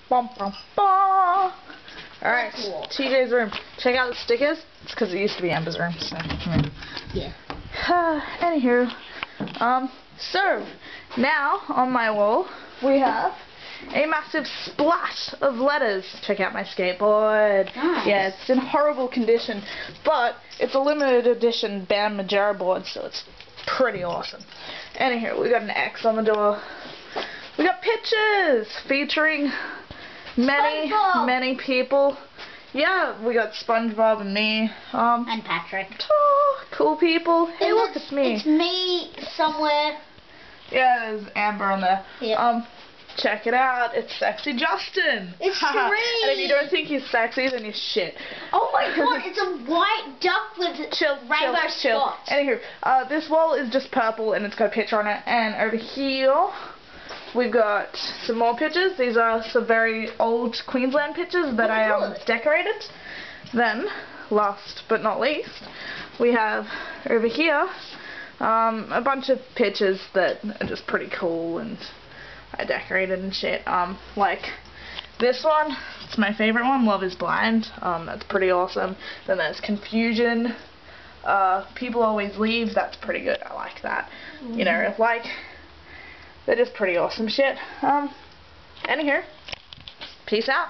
Bum, bum, bum. Alright, Cool. TJ's room. Check out the stickers. It's because it used to be Amber's room, so Yeah. Anywho, so now on my wall we have a massive splash of letters. Check out my skateboard. Nice. Yeah, it's in horrible condition, but it's a limited edition Bam Majera board, so it's pretty awesome. Anywho, we got an X on the door. We got pictures featuring many people. Yeah, we got SpongeBob and me. And Patrick. Oh, cool people. Hey, look, it's me. It's me somewhere. Yeah, there's Amber on there. Yep. Check it out. It's Sexy Justin. It's And great. if you don't think he's sexy, then you're shit. Oh my god, it's a white duck with rainbow spots. Anywho, this wall is just purple and it's got a picture on it. And over here, we've got some more pictures. These are some very old Queensland pictures that I decorated. Then, last but not least, we have over here a bunch of pictures that are just pretty cool and I decorated and shit. Like this one, it's my favorite one, Love is Blind. That's pretty awesome. Then there's Confusion. People Always Leave. That's pretty good. I like that. You know, like, they're just pretty awesome shit. Anywho, peace out.